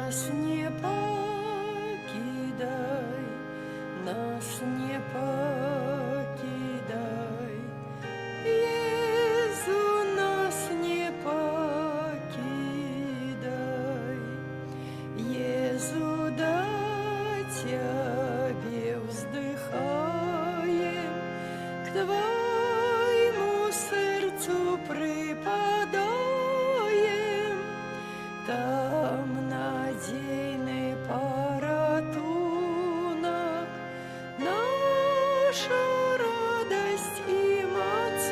Нас не покидай, нас не покидай, Иисус, нас не покидай, Иисус, до Тебе вздыхаем, к Твоему сердцу припадаем, там надежный порятунок, наша радость и мацунок.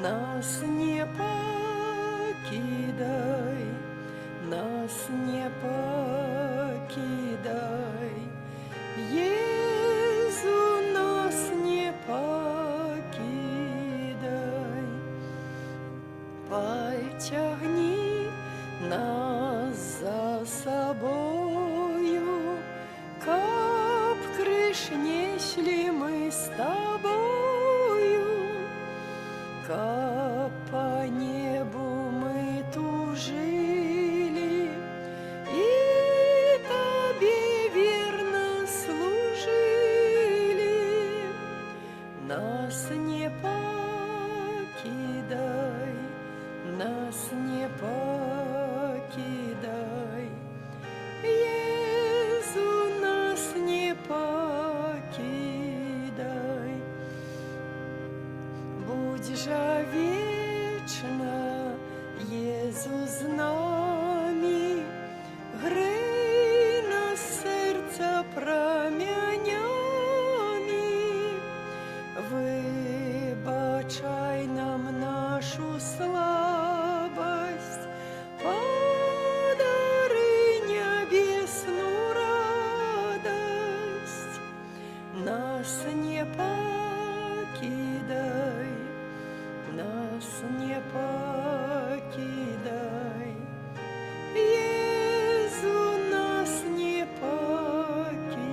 Нас не покидай, нас не покидай, Иисус, нас не покидай. Потягни нас за собою, как крыш несли мы с Тобою, как по небу мы тужили и Тебе верно служили. Нас не покидай, нас не покидай, Иисус, нас не покидай. Будь же вечно, Иисус, з нами, грей нас серця промянями, вибачай нам нашу слабость, подари небесную радость. Нас не покидай, нас не покидай, Иисус, нас не покидай.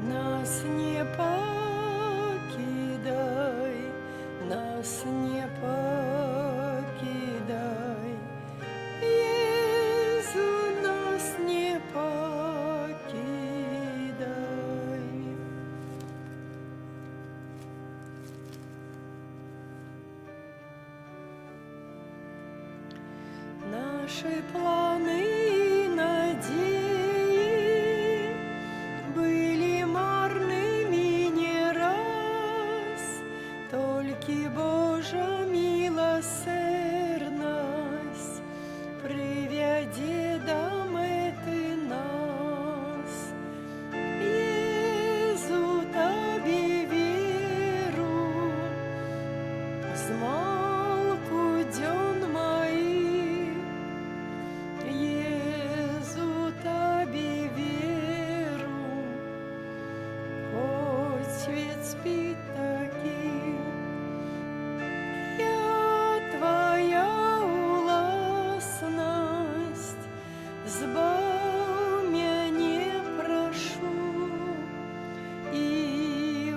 Нас не покидай, нас не покидай, Иисус, нас не покидай. Наши планы и надеи были марными не раз, только Божья милосердность приведи до меты нас. Иисус, Тебе веру, змалку дён моих, Иисус, Тебе веру, хоть свет спит таким. Я Твоя уласность, збав мяне прошу, и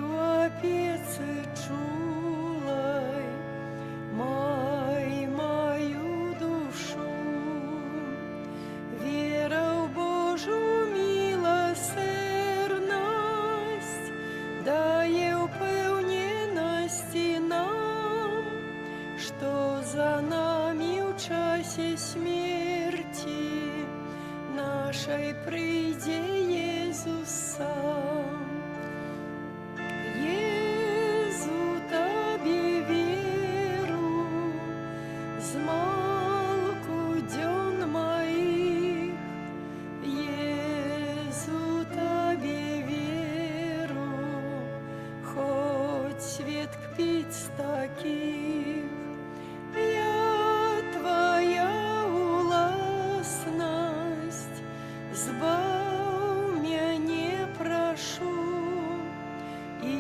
в опеце чулай мою душу. Вера в Божью милосердность дає впевненості нам, что за нами в часе смерти нашей прийде Иисус сам. Иисус, Тебе веру, змалку дён моих, Иисус, Тебе веру, хоть свет кпит с таких. Я Твоя уласность, збав мяне прошу, и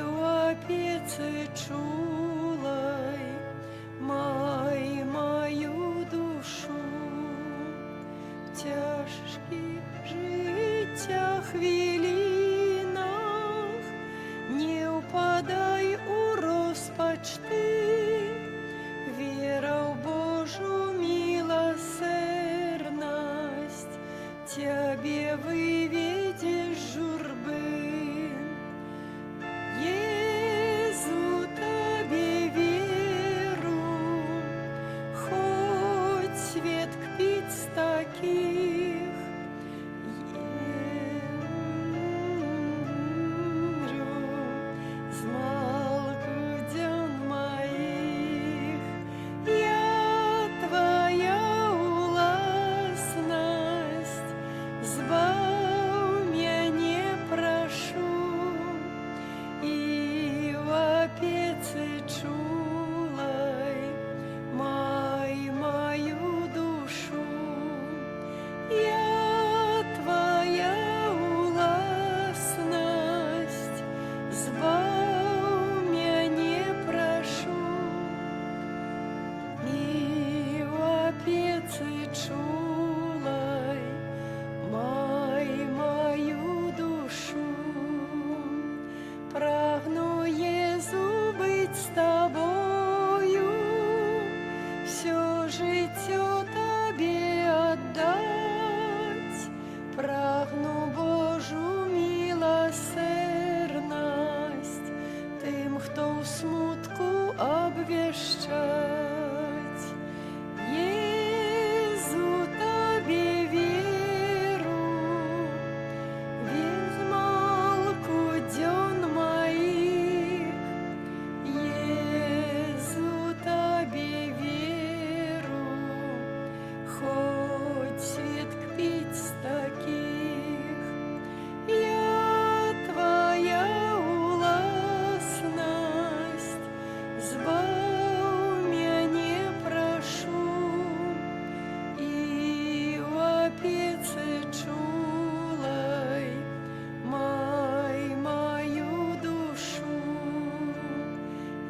в опеце чулай мою душу. В тяжких життя хвилинах не упадай у розпач ти, опецы чулай, май мою душу. Я Твоя уласность, збав мяне прашу. И у опецы чулай, май мою душу. Прагну, Езу, быть с Тобою, все життё Тебе отдать. Прагну Божу милосердность тым, хто ў смутку обвещать. Езу, Тебе веру, без малку дзён моих. Езу, Тебе веру, хоть свет кпить с таких. Я Твоя уласность, збав мяне прашу. И у опецы чулай, май мою душу.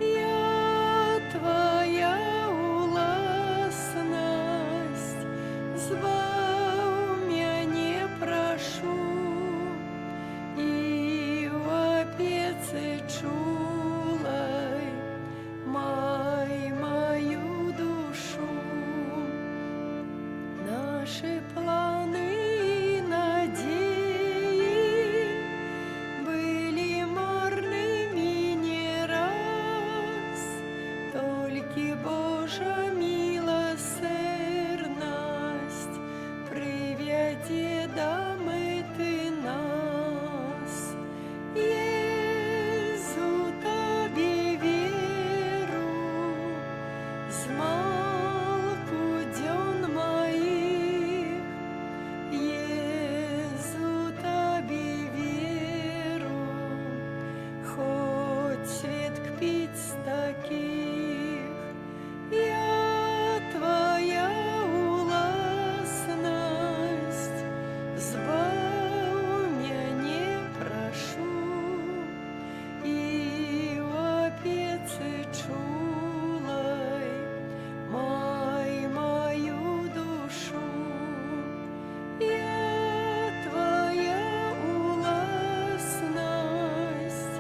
Я Твоя уласность, збав мяне прашу. И у опецы чулай, май мою душу. Наши планы и надеи были марными не раз, только Божа милосердность приведе до меты нас. Езу, Тебе веру, з малку дзён моих. Езу, Тебе веру, хоть свет кпить с таких. Я Твоя уласность, збав мяне прашу. И у опецы чулай, май мою душу. Я Твоя уласность,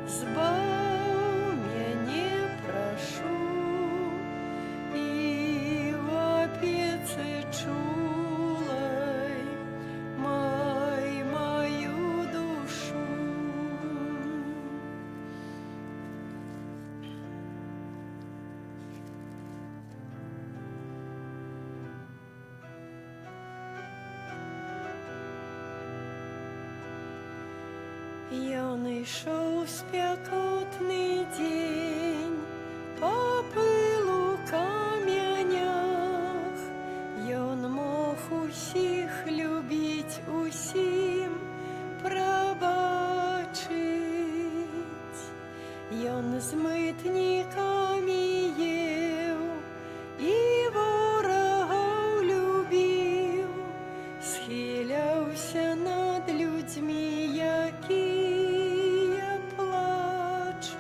збав мяне прашу. И у опецы чулай, май мою душу. Ён ішоў спякотны дзень па пылу камянях. Ён мог усіх любіць, усім прабачыць. Ён з мытнікамі еў і ворагаў любіў, схіляўся над людзьмі, якія плачуць.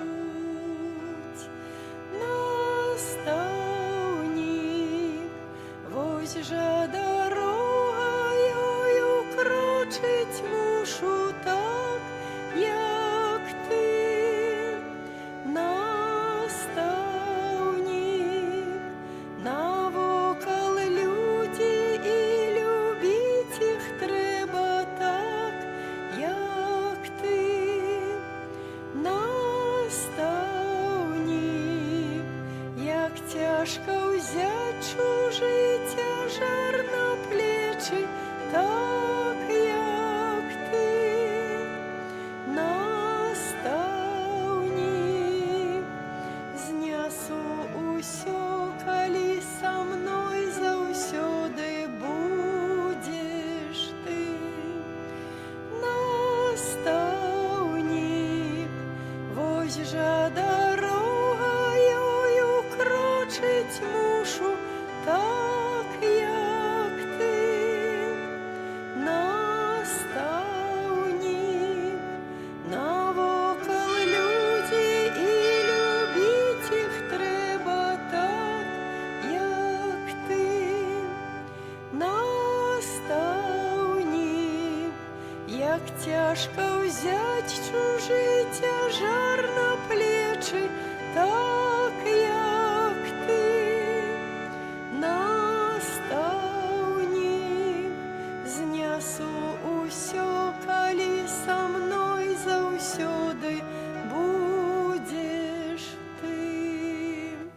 Настаўнік, вось жа дарогаю крочыць мушу так, як ты. Настаўнік, навокал людзі, і любіць іх трэба так, як ты. Настаўнік, як цяжка ўзяць чужы цяжар на плечы, так, як ты. Настаўнік, знясу ўсё, калі са мной заўсёды будзеш ты. Настаўнік, вось жа дарога жить мушу так, як ти, наставник, навокал люди, і любить їх треба так, як ти, наставник, як тяжко взять чужий тяжар на плечі, так, як ти, наставник, знясу усё, калі са мной заўсёды будеш ты.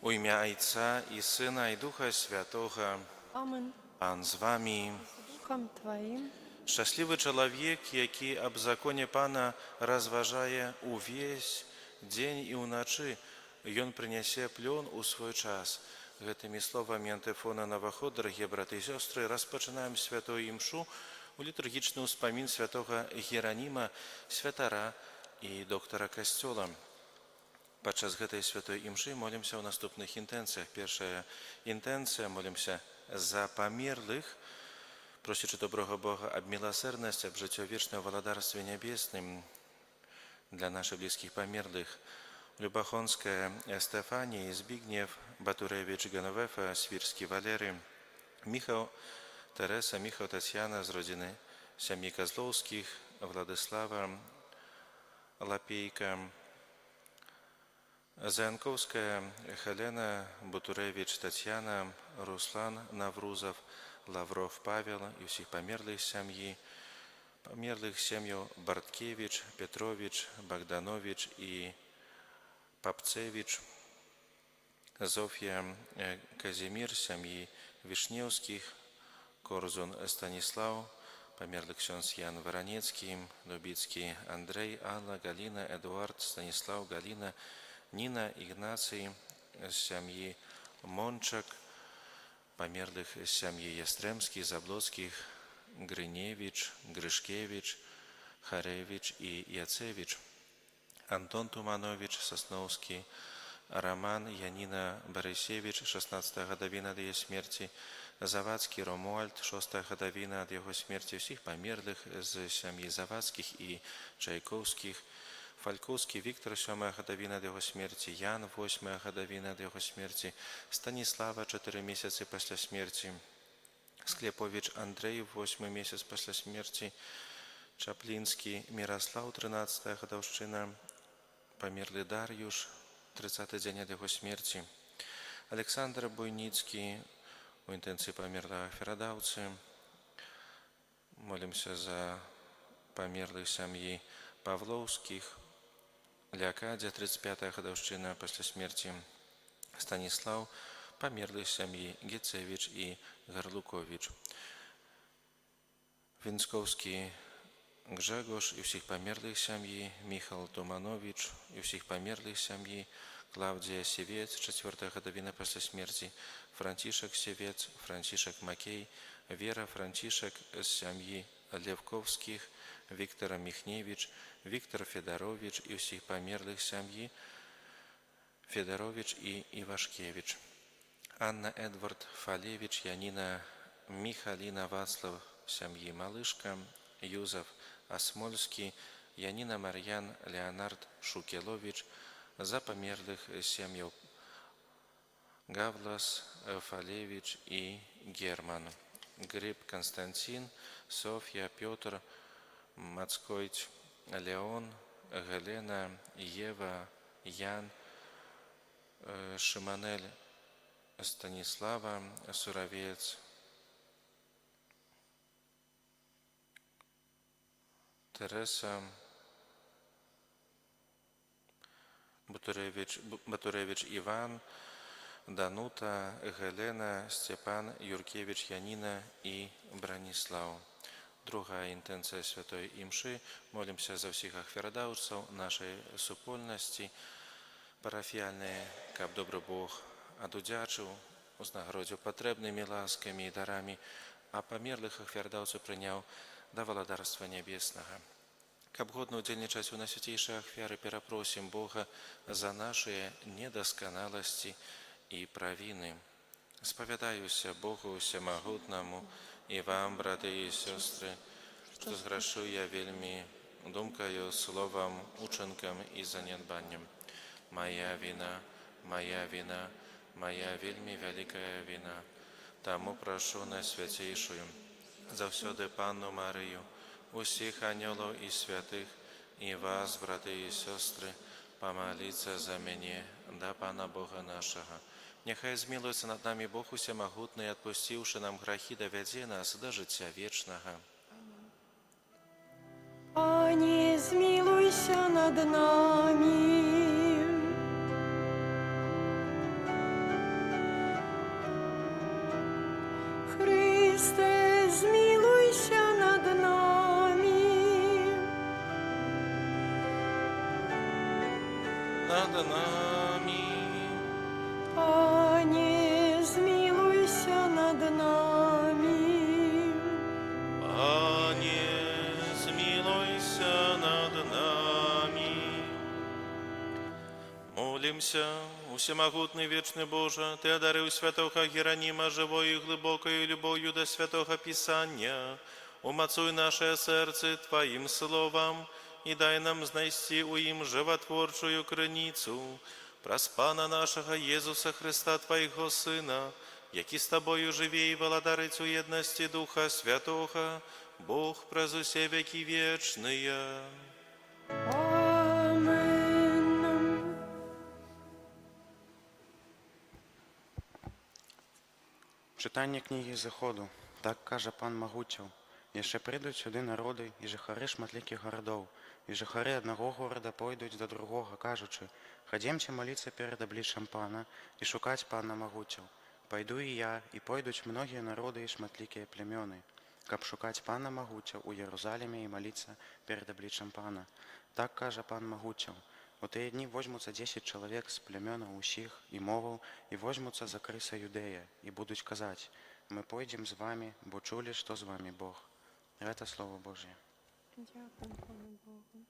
У ім'я Отця і Сина, і Духа Святого. Амен. Пан з вами. Духом Твоим. Шчаслівы чалавек, які аб законе Пана разважае увесь дзень і ўначы, ён прынясе плён у свой час. Гэтымі словамі антыфона Наваход, дарагія браты і сёстры, распачынаем святую імшу у літургічны ўспамін святога Гераніма, святара і доктара касцёла. Падчас гэтай святой імшы молімся ў наступных інтэнцыях. Першая інтэнцыя, молімся за памерлых, просячы доброго Бога аб міласэрнасці, аб жыццё вечнае ў валадарстве нябесным для наших близких памерлых. Любахонская Стефанія, Збігнєв, Батуревич Гановефа, Свірський Валерий, Міхał Тереса, Міхał Тетяна з родини сім'ї Козловських, Владислава Лапейка, Заянковская Хелена, Бутуревич Тетяна, Руслан Наврузов, Лавров Павел і всіх померлих сім'ї, померлих сім'ю Барткевич, Петрович, Богданович і Папцевич, Зофія Казимир, сім'ї Вишневських, Корзун Станіслав, померлих ksiądz Ян Воронецький, Дубицький Андрей, Алла, Галина, Едуард, Станіслав, Галина, Ніна, Ігнацій, з сім'ї Мончак, померлих з сім'ї Ястремських, Заблоцьких, Гриневич, Гришкевич, Харевич і Яцевич, Антон Туманович, Сосновський, Роман, Яніна Борисевич, 16-та годовина до її смерті, Завадський Ромуальд, 6-та годовина від його смерті, всіх померлих з сім'ї Завадських і Чайковських, Фальковський Віктор, 7-та годовина до його смерті, Ян, 8-та годовина до його смерті, Станіслава, 4 місяці після смерті, Склепович Андрей, 8-й місяць після смерті, Чаплінський Мирослав, 13-та годовщина, померлий Дар'юш, 30-й день від його смерті, Олександр Буйніцький, у інтенції померлого Ферадавці. Молимся за померлих сім'ї Павловських, Леокадія, 35-та годовщина після смерті, Станіслав, померлих сім'ї Гецевич і Гарлукович, Вінськовський Grzegorz i всіх померлих сім'ї, Міхал Туманович і всіх померлих сім'ї, Клавдія Сівець, 4-та годовина після смерті, Франтішек Сівець, Франтішек Макей, Вера Франтішек з сім'ї Левковських, Віктор Міхневич, Віктор Федорович і всіх померлих сім'ї, Федорович і Івашкевич, Анна Едвард Фалевич, Яніна Михаліна Вацлав, сім'ї Малишка, Юзеф Осмольский, Яніна Мар'ян Леонард Шукелович, за померлих сім'ю Гавлас Фалевич і Герман, Гриб Константин, Софія, Петр, Мацкойць Леон, Гелена, Єва, Ян, Шиманель Станіслава, Суровець, Тереса, Батуревич Іван, Данута, Гелена, Степан, Юркевич Яніна і Браніслав. Друга інтенція святої імши. Молимся за всіх ахвярадаўцаў нашої супольності парафіяльної, каб добрый Бог адудзячыў, узнагородзіў патрэбнымі ласкамі і дарамі, а памерлых ахвярадаўцаў прыняў да валадарства нябеснага. Каб годна ўдзельнічаць у найсвяцейшай ахвяры, перапросім Бога за нашыя недасканаласці і провини. Сповідаюся Богу Всемогутному і вам, брати і сестри, що зграшу я вельми думкою, словом, учинком і занедбанням. Моя вина, моя вельми велика вина. Тому прошу найсвятейшую, завсюди Панну Марію, усіх ангелів і святих, і вас, брати і сестри, помоліться за мене, до Пана Бога нашого. Нехай змилується над нами Бог Усемогутний, отпустивши нам грехи, доведе нас до життя вічного. Пане, змилуйся над нами. Христе, змилуйся над нами. Над нами, Пане, змилуйся над нами. Пане, змилуйся над нами. Молимся, Усемогутний вечный Боже, Ты одарил святого Геронима живою и глубокою любовью до святого Писания. Умацуй наше серце Твоим словом и дай нам знайти у им животворчую криницу. Праз Пана нашего Иисуса Христа, Твоего Сына, який с Тобою живе и володарить у едности Духа Святого, Бог през усе веки вечные. Амен. Читання книги Заходу. Так каже пан Могутів. Яще прийдуть сюди народи, і жихари шматликих городов, і жихари одного города пойдуть до другого, кажучи, ходімте молиться перед обличчям пана, і шукать пана Могутів. Пойду і я, і пойдуть многие народи і шматликие племени, каб шукать пана Могутів у Єрусалимі і молиться перед обличчям пана. Так каже пан Могутів. У те дні возьмуться 10 чоловік з племена усіх і мовов, і возьмуться за криса Юдея, і будуть казати, ми пойдем з вами, бо чули, що з вами Бог. Это Слово Божье. Дякую, Пане Богу.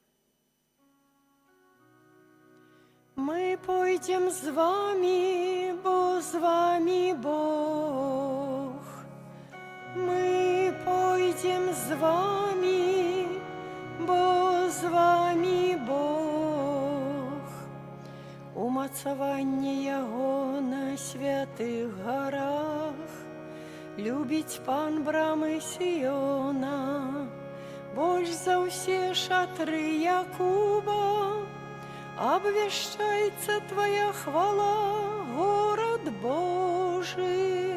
Ми пойдем з вами, бо з вами Бог. Ми пойдем з вами, бо з вами Бог. Умацування Його на святих горах, любить Пан брами Сіона, больш за все шатры Якуба, обвещается Твоя хвала, город Божий.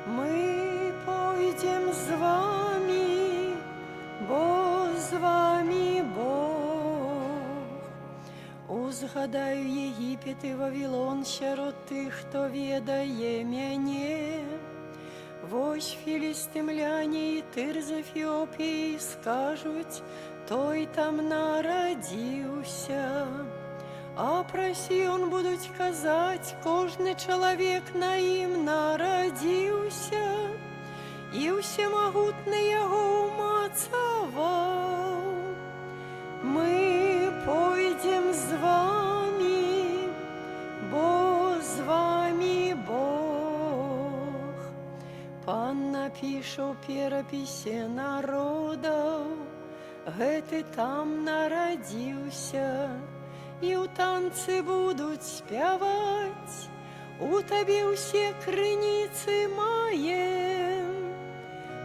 Мы пойдем з вами, бо з вами Бог. Узгадаю Єгипет і Вавилон сярод тих, хто ведає мяне. Вось філістимляне і Тир з Ефіопії скажуть, той там народився. А про Сіон будуть казать, кожний чоловік на ім народився, і всемогутний його умацавав. Ми пойдем з вами, бо з вами Бог. Пан напише у перапісе народов, гэты там народился, і у танцы будуть спявать, у табе усе крыніцы маем.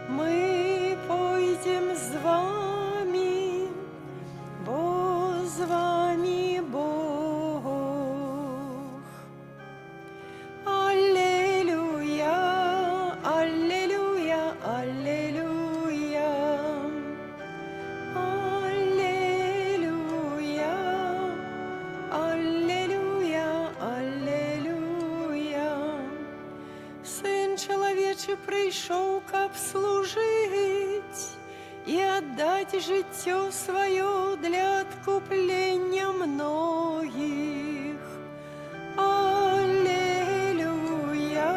Мы пойдем з вами, бо з вами Бог. Аллилуйя, аллилуйя, аллилуйя. Аллилуйя, аллилуйя, аллилуйя. Сын чоловічий прийшов, каб служить і отдать життя своє для откуплення многих. Аллилуйя,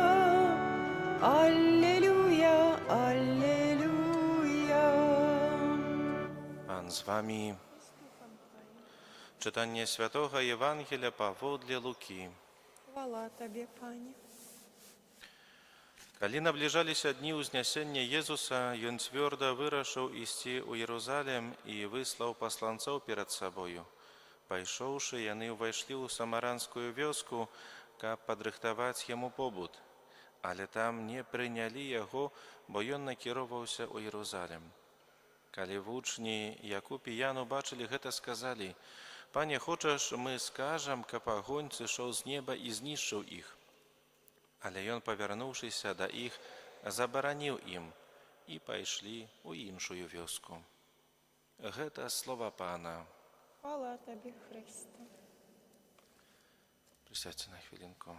аллилуйя, аллилуйя. Пан з вами. Czytanie Świętego Ewangelia Pawła Łuki. Хвала Табе, Пане. Калі набліжаліся дні ўзнясення Езуса, ён цвёрда вырашыў ісці ў Єрусалем і выслаў пасланцоў перад сабою. Пайшоўшы, яны ўвайшлі ў самаранскую вёску, каб падрыхтаваць яму побут. Але там не прынялі яго, бо ён накіроўваўся ў Єрусалем. Калі вучні, як у п'яну бачылі гэта, сказалі: «Пане, хочаш, мы скажам, каб агонь сышоў з неба і знішчыў іх?» Але ён, павярнуўшыся да іх, забараніў ім, і пайшлі ў іншую вёску. Гэта слова Пана. Хвала Табе, Христе. Присядьте на хвилинку.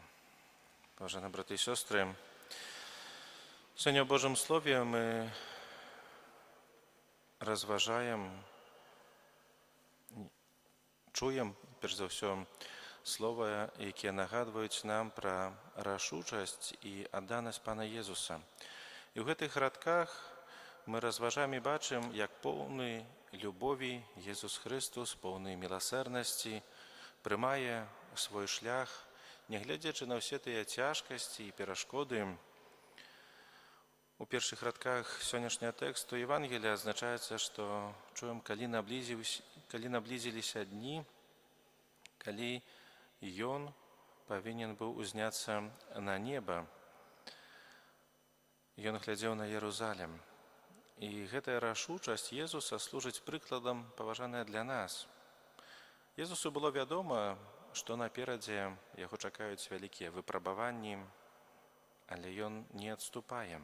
Уважаемые браты и сестры, сегодня в Божьем Слове мы разважаем, чуем, перш за ўсё, слова, якія нагадваюць нам пра рашучасць і адданасць Пана Езуса. І ў гэтых радках мы разважаем і бачым, як поўны любові Езус Христос, поўны міласэрнасці, прымае свой шлях, нягледзячы на ўсе тыя цяжкасці і перашкоды. У першых радках сённяшняга тэксту Евангелія адзначаецца, што чуем, калі наблізіліся дні, калі ён павінен быў узняцца на неба. Ён глядзеў на Єрусалем. І гэтая рашучасць Езуса служыць прыкладам, паважаная для нас. Езусу было вядома, што наперадзе яго чакаюць вялікія выпрабаванні, але ён не адступае.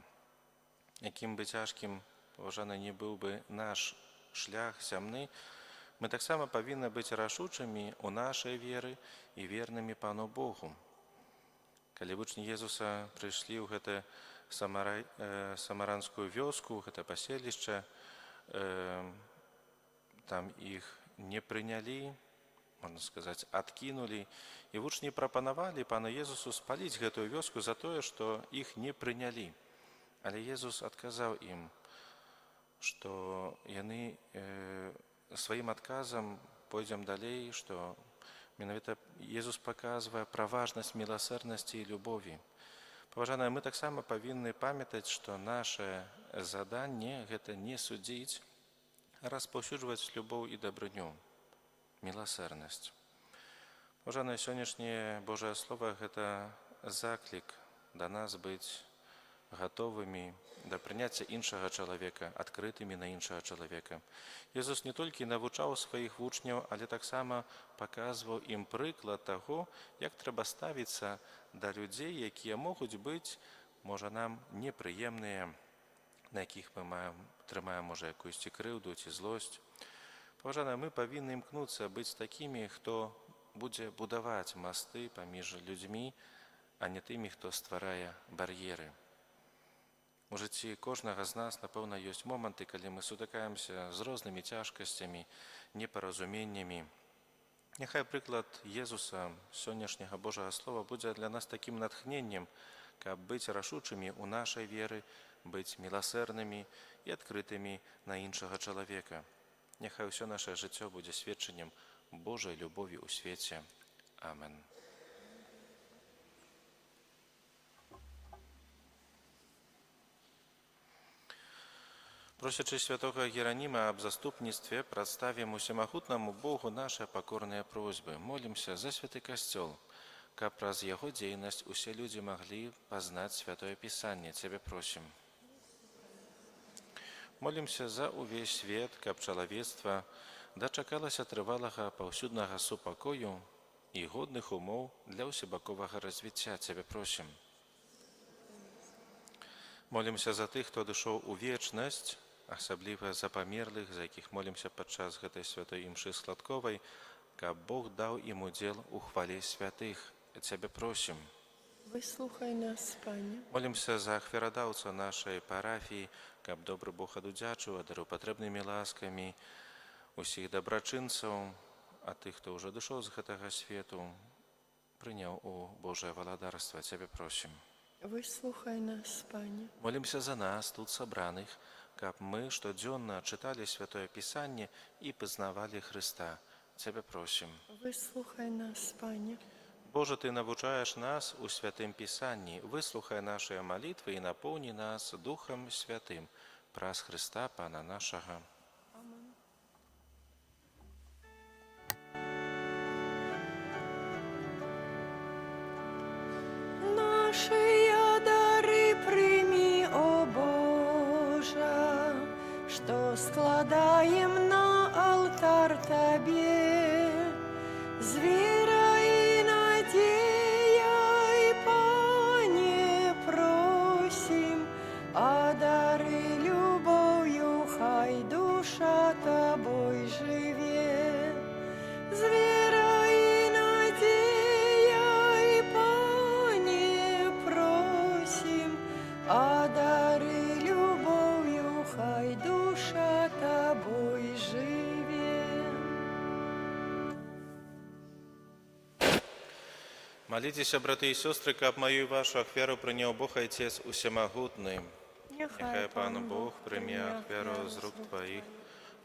Якім бы цяжкім, паважаны, не быў бы наш шлях зямны, мы таксама павінны быць рашучымі ў нашай веры і вернымі Пану Богу. Калі вучні Езуса прыйшлі ў гэта самаранскую вёску, гэта паселішча, там іх не прынялі, можна сказаць, адкінулі, і вучні прапанавалі Пану Езусу спаліць гэтую вёску за тое, што іх не прынялі. Але Езус адказаў ім, што яны сваім адказам пойдзем далей, што менавіта Езус паказвае пра важнасць міласэрнасці і любові. Паважаныя, мы таксама павінны памятаць, што наше заданне гэта не судзіць, а распаўсюджваць любоў і дабрыню, міласэрнасць. Паважаныя, сённяшняе Божае Слово гэта заклік да нас быць гатовымі да прыняцця іншага чалавека, адкрытымі на іншага чалавека. Езус не толькі навучаў сваіх вучняў, але таксама паказваў ім прыклад таго, як трэба ставіцца да людзей, якія могуць быць, можа, нам непрыемныя, на якіх мы трымаем, можа, якуюсьці крыўду ці злосць. Паважаныя, мы павінны імкнуцца быць такімі, хто будзе будаваць масты паміж людзьмі, а не тымі, хто стварае бар'еры. У жыцці кожнага з нас, напэўна, ёсць моманты, калі мы сутыкаемся з рознымі цяжкасцямі, непаразуменнямі. Няхай прыклад Езуса, сённяшняга Божага Слова, будзе для нас такім натхненнем, каб быць рашучымі ў нашай веры, быць міласэрнымі і адкрытымі на іншага чалавека. Няхай усё наше жыццё будзе сведчаннем Божай любові ў свеце. Амен. Просячы святого Гераніма аб заступніцтве, прадставім усемагутнаму Богу нашы пакорныя просьбы. Молімся за святы касцёл, каб праз яго дзейнасць усе людзі маглі пазнаць святое Пісанне. Цябе просім. Молімся за увесь свет, каб чалавецтва дачакалася трывалага паўсюднага супакою і годных умоў для ўсебаковага развіцця. Цябе просім. Молімся за тых, хто адышоў у вечнасць, асабліва за памерлых, за якіх молімся падчас гэтай святой імшы складковай, каб Бог даў ім удзел у хвале святых. Цябе просім. Выслухай нас, Пане. Молімся за ахвярадаўца нашай парафіі, каб добры Бог адудзячыў, адарыў патрэбнымі ласкамі усіх дабрачынцаў, а тых, хто ўжо адышоў з гэтага свету, прыняў у Божае валадарства. Цябе просім. Выслухай нас, Пане. Молімся за нас, тут сабраных, каб мы штодзённа чыталі святое Пісанне і пазнавалі Хрыста. Цябе просім. Выслухай нас, Пане. Боже, Ты навучаешь нас у Святым Писанні, выслухай наши молитвы и наполни нас Духом Святым. Праз Христа, Пана нашего. Наши дары прими, о Боже, что складаем на алтарь Тебе. З вірою і надією, Пане, просим, а дары любов'ю, хай душа Тобой живе. З вірою і надією, Пане, просим, а дары любов'ю, хай душа Тобой живе. Молитесь, браты и сестры, каб мою и вашу ахвяру принял Бог Отец Усемогутный. Нехай Пан Бог прими ахвяру з рук Твоих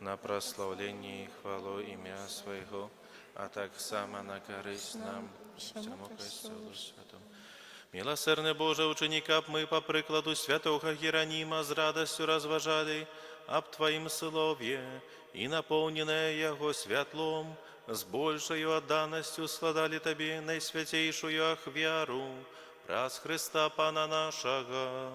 на прославление и хвалу имя Своего, а так само на корысть нам, всему Престолу Святому. Милосердный Боже, ученика б мы по прикладу святого Геронима с радостью разважали об Твоим слове и наполненное его светлом, с большою отданностью складали Тебе наисвятейшую ахвяру, праз Христа Пана нашего.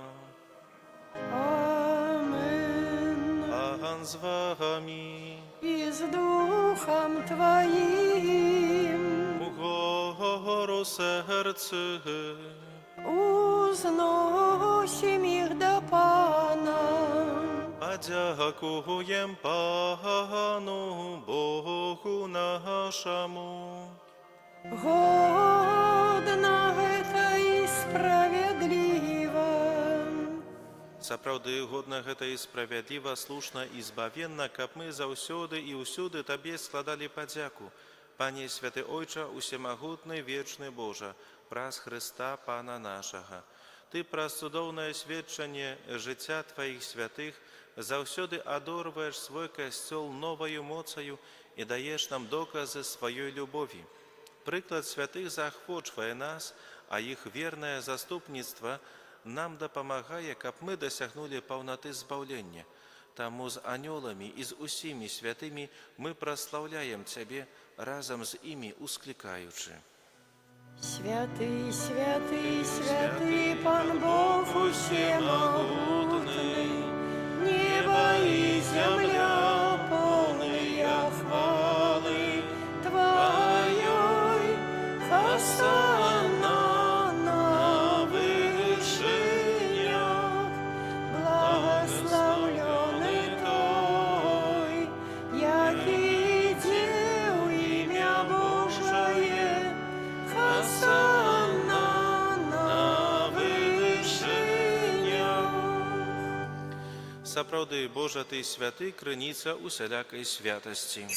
Амен. Пан з вами, И с Духом Твоим угору серце, узносим их до Пана. подякуем Пану Богу нашему. Годно это и справедливо. Сапраўды, годна гэта і справядліва, слушна і збавенна, каб мы заўсёды і ўсюды Табе складалі падзяку. Пане святы Ойча, усемагутны, вечны Божа, праз Христа Пана нашага. Ты праз цудоўнае сведчанне жыцця Тваіх святых заўсёды адорваеш свой касцёл новаю моцаю і даеш нам доказы сваёй любові. Прыклад святых заахвочвае нас, а іх вернае заступніцтва нам дапамагае, каб мы дасягнулі паўнаты збаўлення. Таму з анёламі і з усімі святымі мы праслаўляем Цябе разам з імі усклікаючы. Святый, святый, святый, Пан Бог усемогутный, небо и земля полные хвалы Твоей. Хосанна на вышинях, благословленный Той, який дел имя Божие. Хосанна на вышинях. Сапраўды, Божа, Ты святы, крыніца усялякай святасці.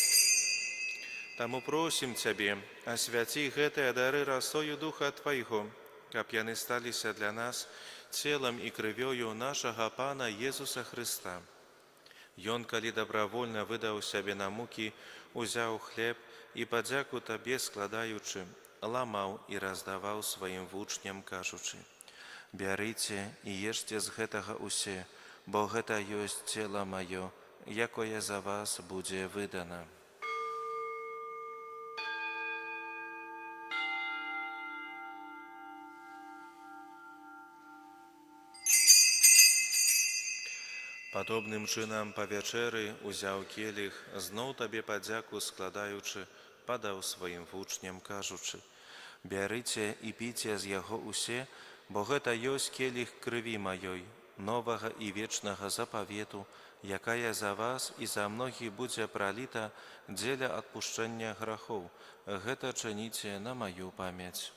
Таму просім Цябе, асвяці гэтыя дары расою Духа Твайго, каб яны сталіся для нас целам і крывёю нашага Пана Езуса Христа. Ён, калі добравольна выдаў сябе на мукі, узяў хлеб і падзяку Табе складаючы, ламаў і раздаваў сваім вучням, кажучы: «Бярыце і ешце з гэтага усе, бо гэта ёсць цела маё, якое за вас будзе выдана». Падобным чынам па вячэры узяў келіх, зноў Табе падзяку складаючы, падаў сваім вучням, кажучы: «Бярыце і піце з яго усе, бо гэта ёсць келіх крыві маёй, новага і вечнага запавету, якая за вас і за многіх будзе праліта дзеля адпушчэння грахоў. Гэта чыніце на маю памяць».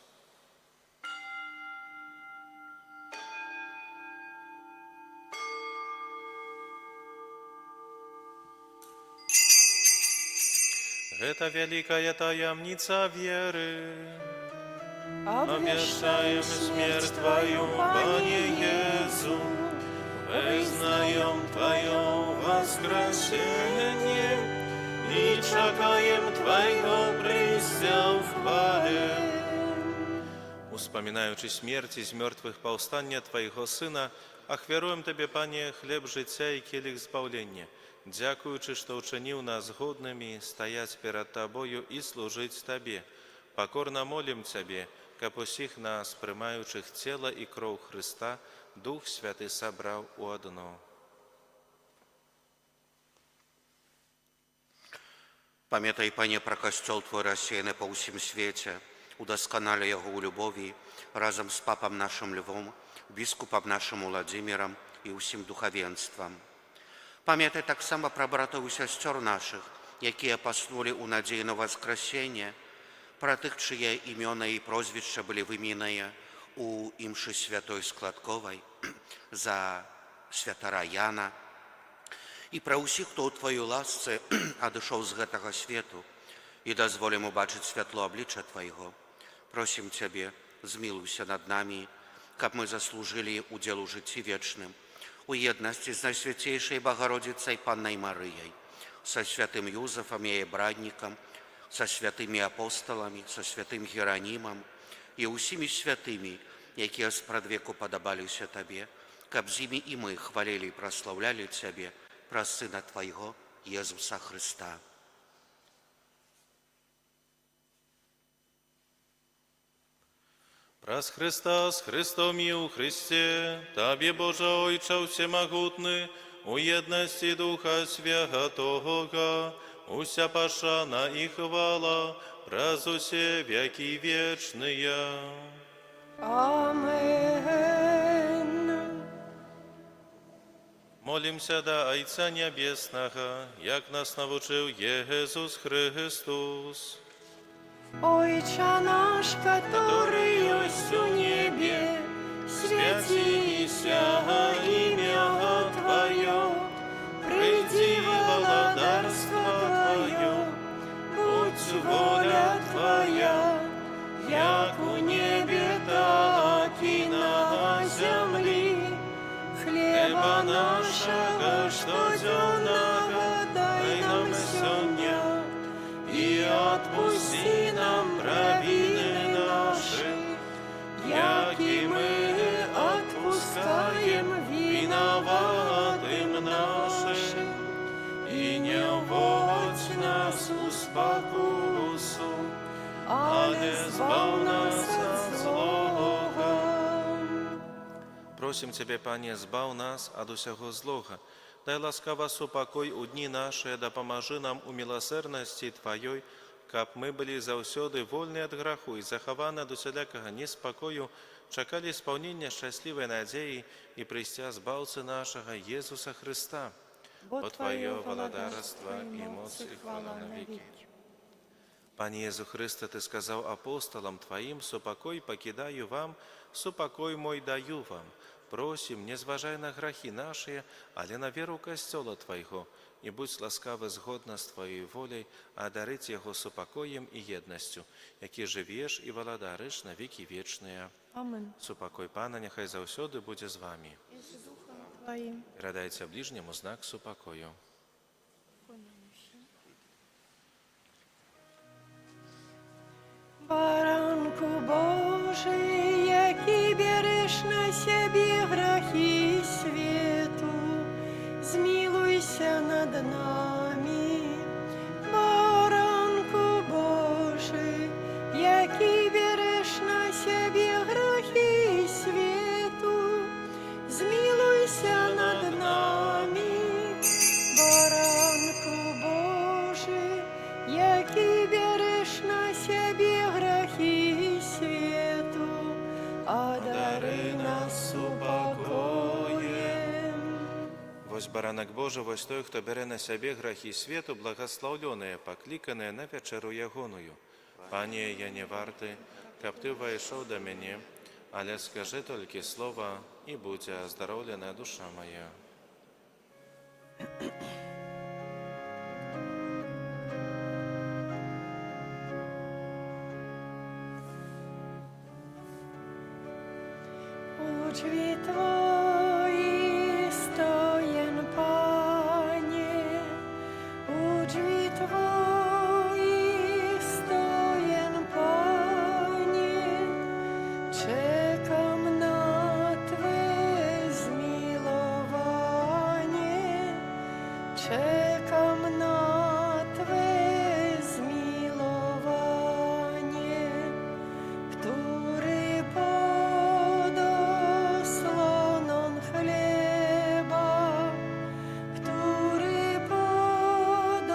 Гэта вялікая таямніца веры. Обвещаем смерть Твою, Пане Езу, вызнаем Твое воскресение и чакаем Твоего прийстя в хвале. Wspominaючи смерть из мертвых повстання Твоего Сына, ахвяруем Тебе, Пане, хлеб життя і келих збавлення, дякуючи, що учинив нас годними стоять перед Тобою і служить Тобі. Покорно молим Тебе, как усіх нас, приймаючих тіло і кров Христа, Дух Святий собрав у одно. Пам'ятай, Пане, про костел Твой рассеянный по усім свете, удосконали его у любові разом з папом нашим Львом, біскупом нашим Владимиром і усім духовенством. Пам'ятай так само про братів і сестер наших, які поснули у надії на воскресення, про тих, чиє імена і прозвища були вимінені у імші святої Складкової за святара Яна, і про усіх, хто у Твоїй ласці одійшов з гэтага свету, і дозволим убачить святло обличчя Твоего. Просим Тебе, змилуйся над нами, как мы заслужили удел у житті вечным, у єдності з Найсвятейшей Богородицей Панной Марией, со святым Юзефом и Брадником, со святыми апостолами, со святым Геронимом и усіми святыми, які спрадвеку подобалися Тебе, каб з ими и мы хвалили и прославляли Тебе, про Сына Твоего, Иисуса Христа. Праз Христа, з Христом і у Христі, Тобі, Боже Ойче всемогутний, у єдності Духа Святого, уся пошана і хвала, праз усе веки вечные. Амен. Молимся до Отця Небесного, як нас навчив Єсус Христос. Ойче наш, который есть у небе, святися имя Твое, приди владарство Твое, будь воля Твоя, як у небе, так и на земле. Хлеба нашего штоденного дай нам сегодня, и отпусти нам провины наши, як и мы отпускаем виноватым нашим, и не вводь нас в спокусу, але збав нас от злого. Просим Тебе, Пане, збав нас от усього злого. Дай ласкаво супокой у дні наші, да поможи нам у милосердності Твоєї, каб ми були завсёды вольні від граху і заховані до всілякого неспокою, чекали сповнення щасливої надії і прийстя Збавця нашого Єсуса Христа. Бо Твоє владарство і моць і хвала навіки. Пане Єсу Христе, Ти сказав апостолам Твоїм, супокой покидаю вам, супокой мой даю вам. Просим, не зважай на грахи наши, але на веру костела Твоего, и будь ласкавы згодно с Твоей волей, одарить Его супокоем и едностью, які живеш і владариш на віки вічные. Амен. Супокой Пана, нехай завсёды буде з вами. І з Духом Твоїм. Радайте ближньому знак супокою. Баранку Божий, який береш на себе грехи свету, змилуйся над нами. Баранку Божий, який береш на себе грехи свету, змилуйся над нами. Баранку Божий, який береш на себе грехи свету, одари нас супокоєм. Вось баранок Божий, вось той, хто бере на себе грехи свету, благословленные, покликанные на вечеру ягоную. Пане, я не вартий, каб Ти войшов до мене, але скажи тільки слово, і будь оздоровлена душа моя. Лучви Твої стоян, Пане, лучви Твої стоян, Пане, czekam na Twe zmiłowanie, który pod osłoną chleba, który pod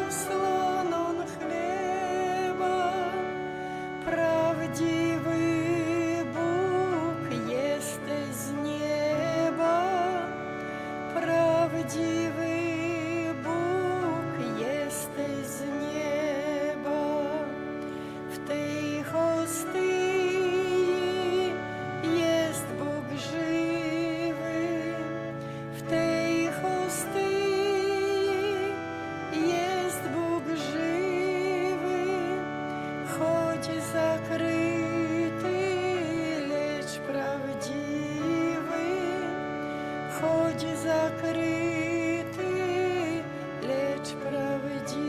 osłoną chleba, prawdziwy Bóg jesteś z nieba, prawdziwy Bóg jesteś z nieba. W tej hostyi jest Bóg żywy, w tej hostyi jest Bóg żywy, choć zakryty, lecz prawdziwy, choć zakryty, lecz prawdziwy.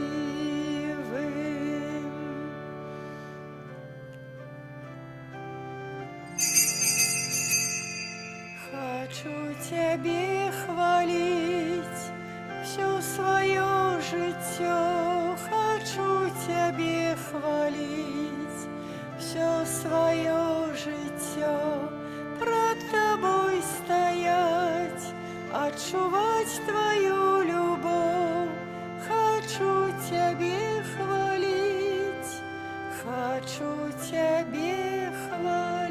Хочу Тебе хвалить все свое житье, хочу Тебе хвалить все свое житье, пред Тобой стоять, отчувать Твою любовь. Хочу Тебе хвалить, хочу Тебе хвалить.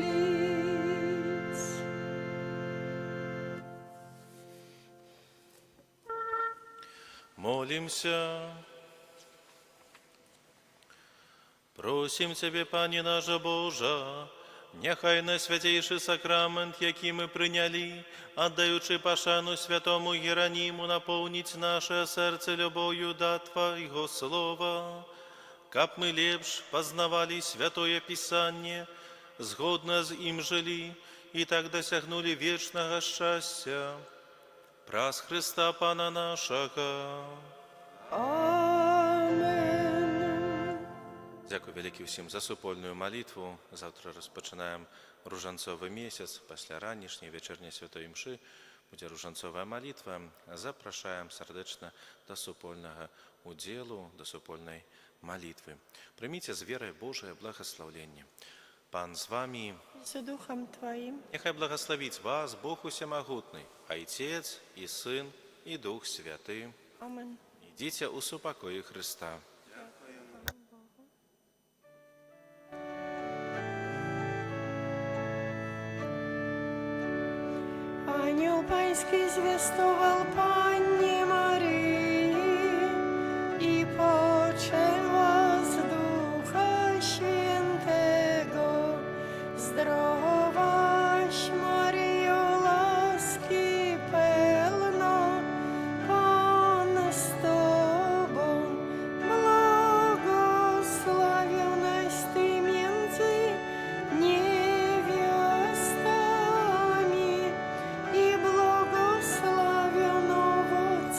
Молимся. Просим Тебе, Пане наш Божа, нехай найсвятейший сакрамент, який ми прийняли, отдаючи пошану святому Єроніму, наповнить наше серце любов'ю до Твоего Слова, каб мы лепш познавали Святое Писание, згодно з им жили, и так досягнули вечного счастья. Праз Христа Пана нашого. Amen. Дякую велике всім за супольную молитву. Завтра розпочинаємо ружанцовий місяць. Після ранішньої вечірньої святої мши буде ружанцова молитва. Запрошуємо сердечно до супольного уділу, до супольної молитви. Прийміть з вірою Божие благословення. Пан з вами. За Духом Твоим. Нехай благословить вас Бог Усемогутний, Отець і Син, і Дух Святий. Amen. Ідіть у супокої Христа. Ангел Паński zwiastował Pannie Maryi i poczęła z Ducha Świętego. Zdrowaś Maryjo, łaski pełna, Pan z Tobą, błogosławionaś Ty między niewiastami i błogosławiony owoc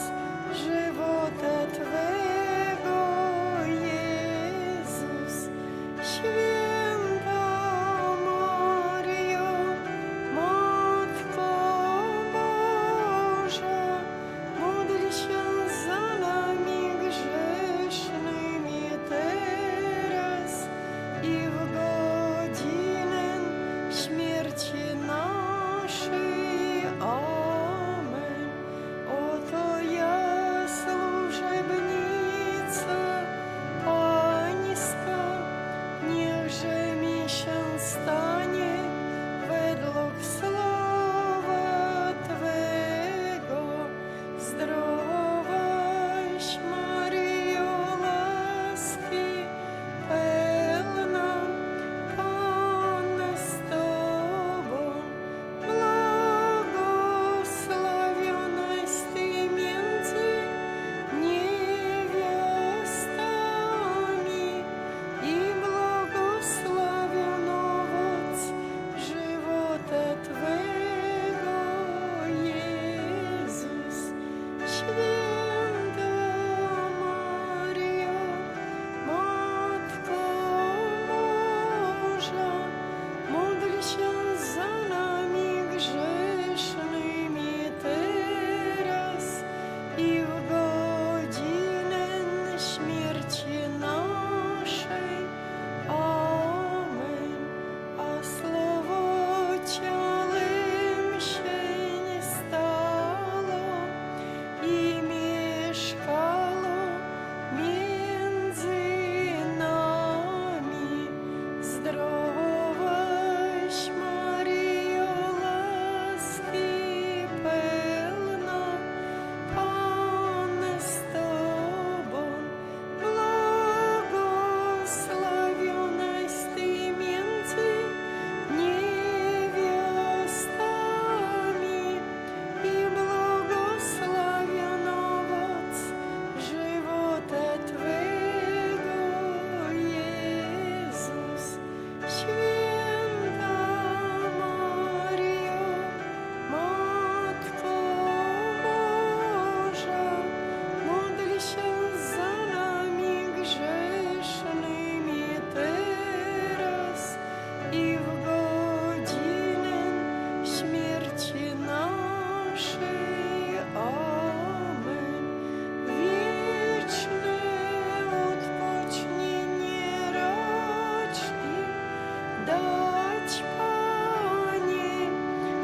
dać, Panie,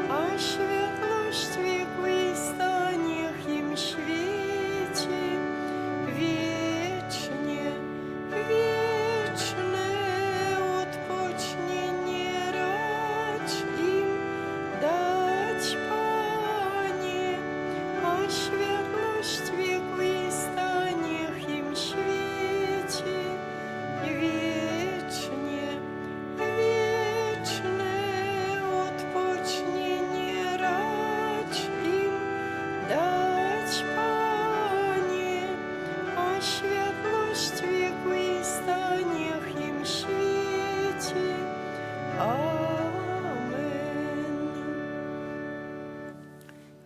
a światłość wiekuista niech im świeci wiecznie, wieczne odpocznienie racz im dać, Panie, a światłość wiekuista niech im świeci wiecznie, wieczne odpocznienie racz im dać, Panie, a światłość wiekuista niech im świeci. Amen.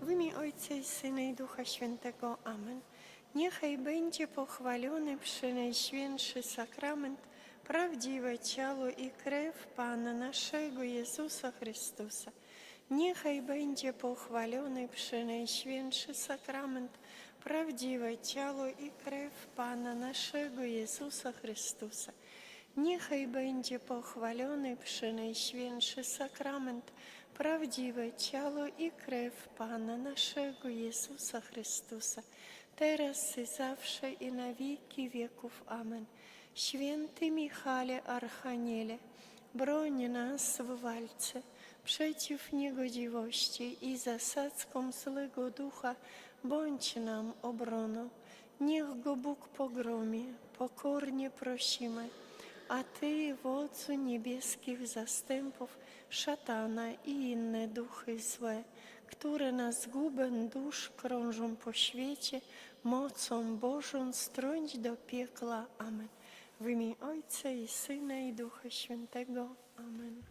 W imię Ojca i Syna i Ducha Świętego. Amen. Niechaj będzie pochwalony Przenajświętszy Sakrament, prawdziwe ciało i krew Pana naszego Jezusa Chrystusa. Niechaj będzie pochwalony Przenajświętszy Sakrament, prawdziwe ciało i krew Pana naszego Jezusa Chrystusa. Niechaj będzie pochwalony Przenajświętszy Sakrament, prawdziwe ciało i krew Pana naszego Jezusa Chrystusa, teraz i zawsze i na wieki wieków. Amen. Święty Michale Archaniele, broń nas w walce przeciw niegodziwości i zasadzkom złego ducha, bądź nam obroną. Niech go Bóg pogromi, pokornie prosimy. A Ty, wodzu niebieskich zastępów, szatana i inne duchy złe, które na zgubę dusz krążą po świecie, mocą Bożą strąć do piekla. Amen. W imię Ojca i Syna i Ducha Świętego. Amen.